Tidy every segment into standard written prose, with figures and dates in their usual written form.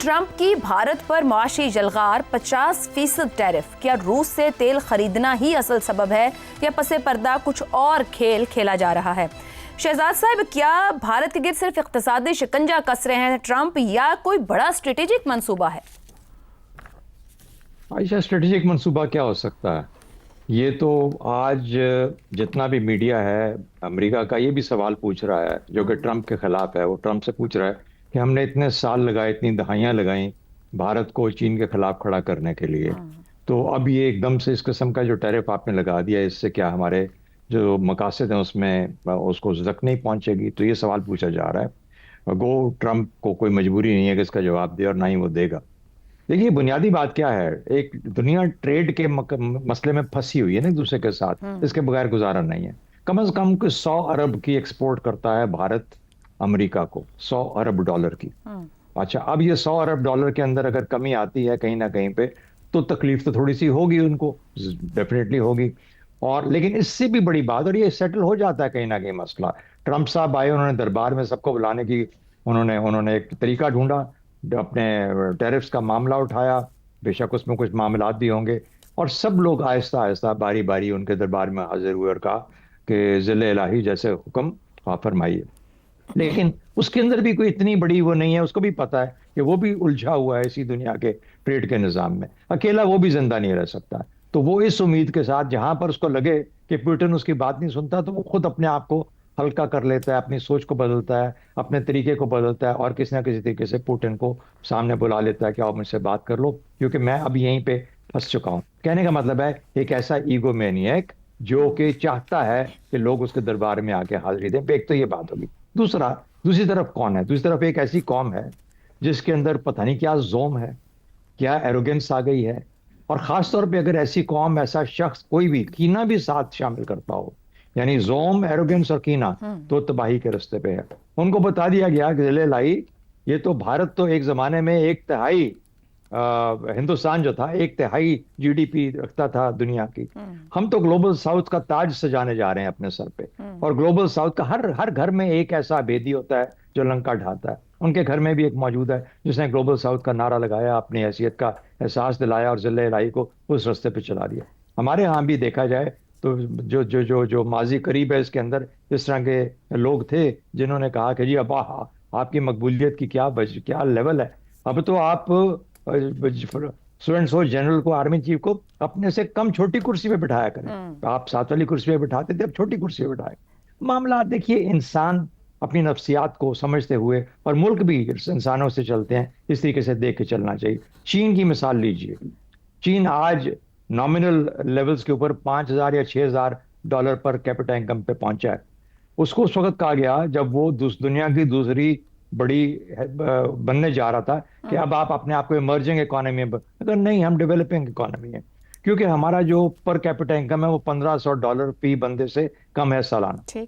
Trump کی بھارت پر معاشی جلغار 50% tariff, کیا روس سے تیل خریدنا ہی اصل سبب ہے یا پس پردہ کچھ اور کھیل کھیلا جا رہا ہے؟ شہزاد صاحب، کیا بھارت کے گرد صرف اقتصادی شکنجہ کس رہے ہیں ٹرمپ یا کوئی بڑا اسٹریٹجک منصوبہ ہے؟ عائشہ، اسٹریٹجک منصوبہ کیا ہو سکتا ہے؟ یہ تو آج جتنا بھی میڈیا ہے امریکہ کا یہ بھی سوال پوچھ رہا ہے جو کہ ٹرمپ کے خلاف ہے. وہ ٹرمپ سے پوچھ رہا ہے کہ ہم نے اتنے سال لگائے، اتنی دہائیاں لگائیں بھارت کو چین کے خلاف کھڑا کرنے کے لیے، تو اب یہ ایک دم سے اس قسم کا جو ٹیرف آپ نے لگا دیا، اس سے کیا ہمارے جو مقاصد ہیں اس میں اس کو زک نہیں پہنچے گی؟ تو یہ سوال پوچھا جا رہا ہے. گو ٹرمپ کو کوئی مجبوری نہیں ہے کہ اس کا جواب دے، اور نہ ہی وہ دے گا. دیکھیے، بنیادی بات کیا ہے، ایک دنیا ٹریڈ کے مسئلے میں پھنسی ہوئی ہے نا ایک دوسرے کے ساتھ. اس کے بغیر گزارا نہیں ہے. کم از کم 100 ارب کی ایکسپورٹ کرتا ہے بھارت امریکہ کو، 100 ارب ڈالر کی. اچھا، اب یہ 100 ارب ڈالر کے اندر اگر کمی آتی ہے کہیں نہ کہیں پہ تو تکلیف تو تھوڑی سی ہوگی ان کو، ڈیفینیٹلی ہوگی. اور لیکن اس سے بھی بڑی بات، اور یہ سیٹل ہو جاتا ہے کہیں نہ کہیں مسئلہ. ٹرمپ صاحب آئے، انہوں نے دربار میں سب کو بلانے کی انہوں نے ایک طریقہ ڈھونڈا، اپنے ٹیرفز کا معاملہ اٹھایا. بے شک اس میں کچھ معاملات بھی ہوں گے، اور سب لوگ آہستہ آہستہ باری باری ان کے دربار میں حاضر ہوئے اور کہا کہ ذل الہی جیسے حکم آپ فرمائیے. لیکن اس کے اندر بھی کوئی اتنی بڑی وہ نہیں ہے. اس کو بھی پتا ہے کہ وہ بھی الجھا ہوا ہے اسی دنیا کے ٹریڈ کے نظام میں، اکیلا وہ بھی زندہ نہیں رہ سکتا. تو وہ اس امید کے ساتھ جہاں پر اس کو لگے کہ پوٹن اس کی بات نہیں سنتا، تو وہ خود اپنے آپ کو ہلکا کر لیتا ہے، اپنی سوچ کو بدلتا ہے، اپنے طریقے کو بدلتا ہے، اور کسی نہ کسی طریقے سے پوٹن کو سامنے بلا لیتا ہے کہ آپ مجھ سے بات کر لو، کیونکہ میں اب یہیں پہ پھنس چکا ہوں. کہنے کا مطلب ہے ایک ایسا ایگو مینیک جو کہ چاہتا ہے کہ لوگ اس کے دربار میں آ کے حاضری دیں. ایک تو یہ بات ہوگی. دوسری طرف کون ہے؟ دوسری طرف ایک ایسی قوم ہے جس کے اندر پتہ نہیں کیا زوم ہے، کیا ایروگنس آ گئی ہے. اور خاص طور پہ اگر ایسی قوم، ایسا شخص کوئی بھی کینہ بھی ساتھ شامل کرتا ہو، یعنی زوم، ایروگنس اور کینہ، تو تباہی کے رستے پہ ہے. ان کو بتا دیا گیا کہ ذل الہی، یہ تو بھارت تو ایک زمانے میں 1/3 ہندوستان جو تھا 1/3 جی ڈی پی رکھتا تھا دنیا کی. ہم تو گلوبل ساؤتھ کا تاج سجانے جا رہے ہیں اپنے سر پہ. اور گلوبل ساؤتھ کا ہر گھر میں ایک ایسا بھیدی ہوتا ہے جو لنکا ڈھاتا ہے. ان کے گھر میں بھی ایک موجود ہے جس نے گلوبل ساؤتھ کا نعرہ لگایا، اپنی حیثیت کا احساس دلایا اور ذل الہی کو اس رستے پہ چلا دیا. ہمارے ہاں بھی دیکھا جائے تو جو ماضی قریب ہے اس کے اندر اس طرح کے لوگ تھے جنہوں نے کہا کہ جی اب آپ کی مقبولیت کی کیا لیول ہے. اب تو آپ اسٹوڈنٹس ہو، جنرل کو، آرمی چیف کو اپنے سے کم چھوٹی کرسی پہ بٹھایا کریں. آپ 7 والی کرسی پہ بٹھاتے تھے، اب چھوٹی کرسی پہ بٹھائے. معاملات دیکھیے، انسان اپنی نفسیات کو سمجھتے ہوئے، اور ملک بھی انسانوں سے چلتے ہیں، اس طریقے سے دیکھ کے چلنا چاہیے. چین کی مثال لیجئے. چین آج نامنل لیولز کے اوپر 5,000 یا 6,000 ڈالر پر کیپٹا انکم پہ پہنچا ہے. اس کو اس وقت کہا گیا جب وہ دنیا کی دوسری بڑی بننے جا رہا تھا کہ اب آپ اپنے آپ کو ایمرجنگ اکانومی میں، اگر نہیں، ہم ڈیولپنگ اکانومی ہیں، کیونکہ ہمارا جو پر کیپٹا انکم ہے وہ $1,500 فی بندے سے کم ہے سالانہ.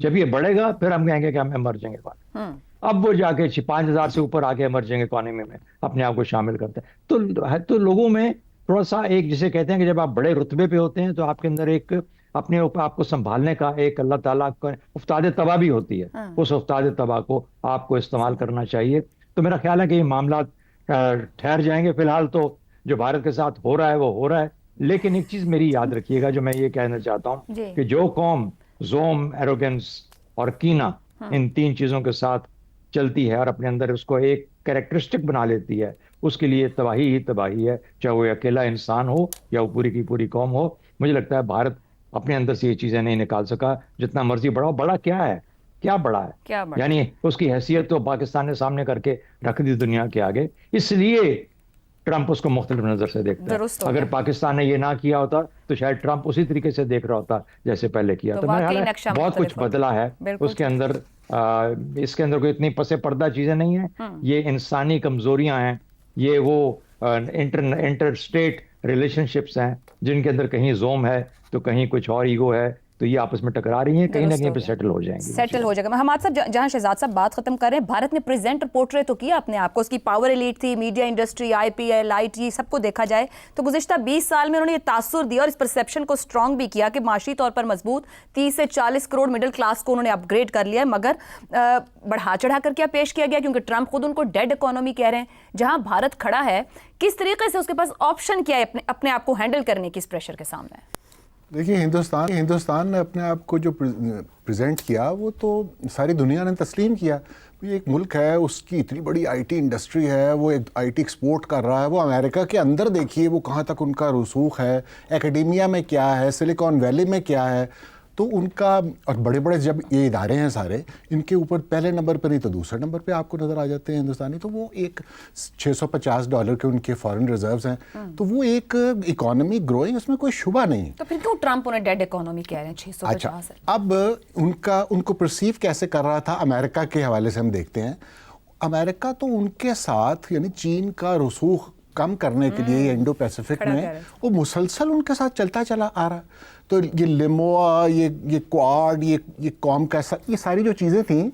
جب یہ بڑھے گا پھر ہم کہیں گے کہ ہم ایمرجنگ اکانومی. اب وہ جا کے 5,000 سے اوپر آ کے ایمرجنگ اکانومی میں اپنے آپ کو شامل کرتے ہیں. تو لوگوں میں تھوڑا سا ایک، جسے کہتے ہیں کہ جب آپ بڑے رتبے پہ ہوتے ہیں تو آپ کے اندر ایک اپنے اوپر آپ کو سنبھالنے کا ایک اللہ تعالیٰ کا افتاد طبع بھی ہوتی ہے. اس افتاد طبع کو آپ کو استعمال کرنا چاہیے. تو میرا خیال ہے کہ یہ معاملات ٹھہر جائیں گے. فی الحال تو جو بھارت کے ساتھ ہو رہا ہے وہ ہو رہا ہے. لیکن ایک چیز میری یاد رکھیے گا جو میں یہ کہنا چاہتا ہوں کہ جو قوم زوم، ایروگنس اور کینہ، ان 3 چیزوں کے ساتھ چلتی ہے اور اپنے اندر اس کو ایک کریکٹرسٹک بنا لیتی ہے، اس کے لیے تباہی ہی تباہی ہے، چاہے وہ اکیلا انسان ہو یا وہ پوری کی پوری قوم ہو. مجھے لگتا ہے بھارت اپنے اندر سے یہ چیزیں نہیں نکال سکا. جتنا مرضی بڑا ہو، بڑا کیا ہے، کیا بڑا ہے، یعنی اس کی حیثیت تو پاکستان نے سامنے کر کے رکھ دی دنیا کے آگے. اس لیے ٹرمپ اس کو مختلف نظر سے دیکھتا ہے. اگر پاکستان نے یہ نہ کیا ہوتا تو شاید ٹرمپ اسی طریقے سے دیکھ رہا ہوتا جیسے پہلے کیا. تو میرا خیال ہے بہت کچھ بدلا ہے اس کے اندر. اس کے اندر کوئی اتنی پس پردہ چیزیں نہیں ہیں. یہ انسانی کمزوریاں ہیں، یہ وہ انٹر اسٹیٹ ریلیشن شپس ہیں جن کے اندر کہیں زوم ہے تو کہیں کچھ اور ایگو ہے، تو یہ آپس میں ٹکرا رہی ہیں, کہیں نہ کہیں پہ سیٹل ہو جائیں گے, سیٹل ہو جائے گا. حماد صاحب, جہاں شہزاد صاحب بات ختم کر رہے ہیں, بھارت نے پریزنٹ اور پورٹریٹ تو کیا اپنے آپ کو, اس کی پاور ایلیٹ تھی, media industry, I P L, I T, سب کو دیکھا جائے تو گزشتہ 20 سال میں انہوں نے یہ تاثر دیا اور اس پرسیپشن کو اسٹرانگ بھی کیا کہ معاشی طور پر مضبوط 30 سے 40 کروڑ مڈل کلاس کو انہوں نے اپ گریڈ کر لیا ہے. مگر بڑھا چڑھا کر کیا پیش کیا گیا, کیونکہ ٹرمپ خود ان کو ڈیڈ اکانومی کہہ رہے ہیں. جہاں بھارت کھڑا ہے, کس طریقے سے اس کے پاس آپشن کیا ہے اپنے آپ کو ہینڈل کرنے کی اس پریشر کے سامنے؟ دیکھیے, ہندوستان نے اپنے آپ کو جو پریزنٹ کیا وہ تو ساری دنیا نے تسلیم کیا. یہ ایک ملک ہے, اس کی اتنی بڑی آئی ٹی انڈسٹری ہے, وہ ایک آئی ٹی ایکسپورٹ کر رہا ہے. وہ امریکہ کے اندر دیکھیے وہ کہاں تک ان کا رسوخ ہے, ایکیڈیمیا میں کیا ہے, سلیکان ویلی میں کیا ہے. تو ان کا, اور بڑے بڑے جب یہ ادارے ہیں سارے, ان کے اوپر پہلے نمبر پہ نہیں تو دوسرے نمبر پہ آپ کو نظر آ جاتے ہیں ہندوستانی. تو وہ ایک $650 کے ان کے فارن ریزروز ہیں, تو وہ ایک اکانومی گروئنگ, اس میں کوئی شبہ نہیں. تو پھر کیوں ٹرمپ انہیں ڈیڈ اکانومی کہہ رہے ہیں 650؟ اچھا, اب ان کو پرسیو کیسے کر رہا تھا امریکہ کے حوالے سے ہم دیکھتے ہیں. امریکہ تو ان کے ساتھ, یعنی چین کا رسوخ کم کرنے کے لیے انڈو پیسیفک میں وہ مسلسل ان کے ساتھ چلتا چلا آ رہا. تو یہ لموا, یہ کوآڈ, یہ قوم کا, یہ ساری جو چیزیں تھیں,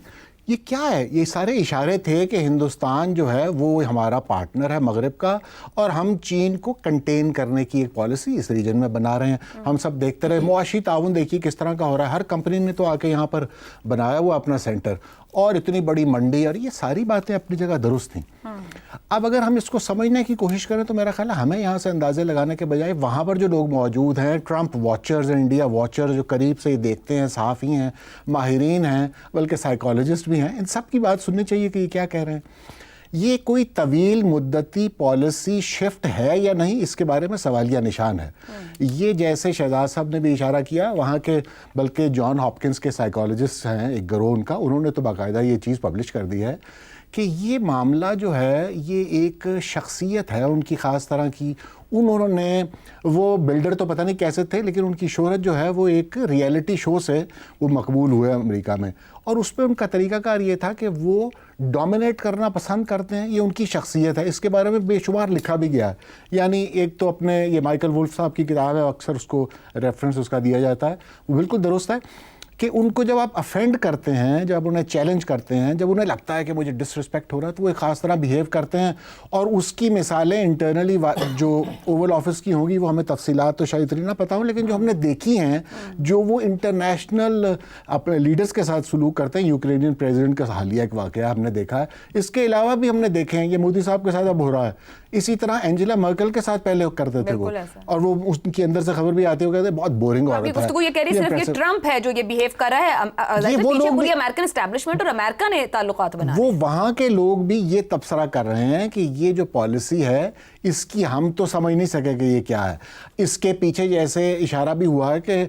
یہ کیا ہے؟ یہ سارے اشارے تھے کہ ہندوستان جو ہے وہ ہمارا پارٹنر ہے مغرب کا, اور ہم چین کو کنٹین کرنے کی ایک پالیسی اس ریجن میں بنا رہے ہیں. ہم سب دیکھتے رہے, معاشی تعاون دیکھیے کس طرح کا ہو رہا ہے. ہر کمپنی نے تو آ کے یہاں پر بنایا ہوا اپنا سینٹر, اور اتنی بڑی منڈی, اور یہ ساری باتیں اپنی جگہ درست تھیں. اب اگر ہم اس کو سمجھنے کی کوشش کریں تو میرا خیال ہے ہمیں یہاں سے اندازے لگانے کے بجائے وہاں پر جو لوگ موجود ہیں, ٹرمپ واچرز ہیں, انڈیا واچرز جو قریب سے دیکھتے ہیں, صحافی ہیں, ماہرین ہیں, بلکہ سائیکالوجسٹ بھی ہیں, ان سب کی بات سننی چاہیے کہ یہ کیا کہہ رہے ہیں. یہ کوئی طویل مدتی پالیسی شفٹ ہے یا نہیں, اس کے بارے میں سوالیہ نشان ہے. یہ جیسے شہزاد صاحب نے بھی اشارہ کیا, وہاں کے بلکہ جان ہاپکنس کے سائیکالوجسٹ ہیں ایک گروہ ان کا, انہوں نے تو باقاعدہ یہ چیز پبلش کر دی ہے کہ یہ معاملہ جو ہے یہ ایک شخصیت ہے ان کی خاص طرح کی. انہوں نے, وہ بلڈر تو پتہ نہیں کیسے تھے, لیکن ان کی شہرت جو ہے وہ ایک ریئلٹی شو سے وہ مقبول ہوئے امریکہ میں, اور اس پہ ان کا طریقہ کار یہ تھا کہ وہ ڈومینیٹ کرنا پسند کرتے ہیں. یہ ان کی شخصیت ہے, اس کے بارے میں بے شمار لکھا بھی گیا ہے. یعنی ایک تو اپنے یہ مائیکل وولف صاحب کی کتاب ہے, اکثر اس کو ریفرنس اس کا دیا جاتا ہے, وہ بالکل درست ہے کہ ان کو جب آپ افینڈ کرتے ہیں, جب انہیں چیلنج کرتے ہیں, جب انہیں لگتا ہے کہ مجھے ڈس رسپیکٹ ہو رہا ہے, تو وہ ایک خاص طرح بیہیو کرتے ہیں. اور اس کی مثالیں انٹرنلی جو اوول آفس کی ہوں گی, وہ ہمیں تفصیلات تو شاید اتنی نہ پتہ ہوں, لیکن جو ہم نے دیکھی ہیں, جو وہ انٹرنیشنل اپنے لیڈرز کے ساتھ سلوک کرتے ہیں. یوکرینین پریزیڈنٹ کا حالیہ ایک واقعہ ہم نے دیکھا ہے, اس کے علاوہ بھی ہم نے دیکھے ہیں, یہ مودی صاحب کے ساتھ اب ہو رہا ہے. اسی طرح اینجلا مرکل کے ساتھ پہلے کرتے تھے وہ, اور وہ ان کے اندر سے خبر بھی آتے ہوئے بہت بورنگ عورت ہے. گفتگو یہ کہہ رہی صرف یہ ٹرمپ ہے جو یہ بیہیو کر رہا ہے, پیچھے پوری امریکن اسٹیبلشمنٹ اور امریکہ نے تعلقات بنائے. وہ وہاں کے لوگ بھی یہ تبصرہ کر رہے ہیں کہ یہ جو پالیسی ہے اس کی ہم تو سمجھ نہیں سکے کہ یہ کیا ہے. اس کے پیچھے جیسے اشارہ بھی ہوا ہے کہ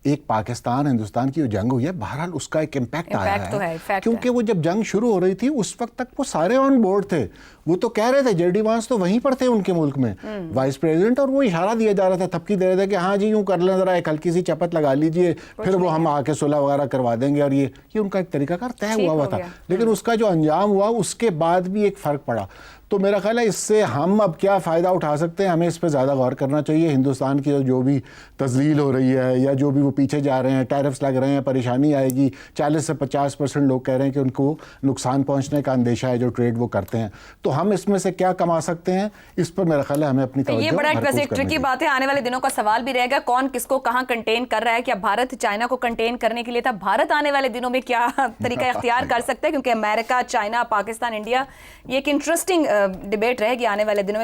ایک پاکستان ہندوستان کی جو جنگ ہوئی ہے, بہرحال اس کا ایک امپیکٹ آیا ہے, کیونکہ وہ جب جنگ شروع ہو رہی تھی اس وقت تک وہ سارے آن بورڈ تھے. وہ تو کہہ رہے تھے, جے ڈی وانس تو وہیں پر تھے ان کے ملک میں وائس پریزیڈنٹ, اور وہ اشارہ دیا جا رہا تھا, تھپکی دے رہے تھے کہ ہاں جی یوں کر لیں, ذرا ایک ہلکی سی چپت لگا لیجئے, پھر وہ ہم آ کے صلح وغیرہ کروا دیں گے. اور یہ ان کا ایک طریقہ کار طے ہوا تھا, لیکن اس کا جو انجام ہوا اس کے بعد بھی ایک فرق پڑا. تو میرا خیال ہے اس سے ہم اب کیا فائدہ اٹھا سکتے ہیں, ہمیں اس پہ زیادہ غور کرنا چاہیے. ہندوستان کی جو بھی تذلیل ہو رہی ہے, یا جو بھی وہ پیچھے جا رہے ہیں, ٹیرفس لگ رہے ہیں, پریشانی آئے گی, 40 سے 50% لوگ کہہ رہے ہیں کہ ان کو نقصان پہنچنے کا اندیشہ ہے جو ٹریڈ وہ کرتے ہیں. تو ہم اس میں سے کیا کما سکتے ہیں, اس پر میرا خیال ہے ہمیں اپنی توجہ یہ بڑا ایک ٹرکی بات ہے. آنے والے دنوں کا سوال بھی رہے گا کون کس کو کہاں کنٹین کر رہا ہے. کیا بھارت چائنا کو کنٹین کرنے کے لیے تھا؟ بھارت آنے والے دنوں میں کیا طریقہ اختیار کر سکتا ہے؟ کیونکہ امریکہ, چائنا, پاکستان, انڈیا, یہ ایک انٹرسٹنگ ڈیبیٹ رہے گی آنے والے دنوں میں.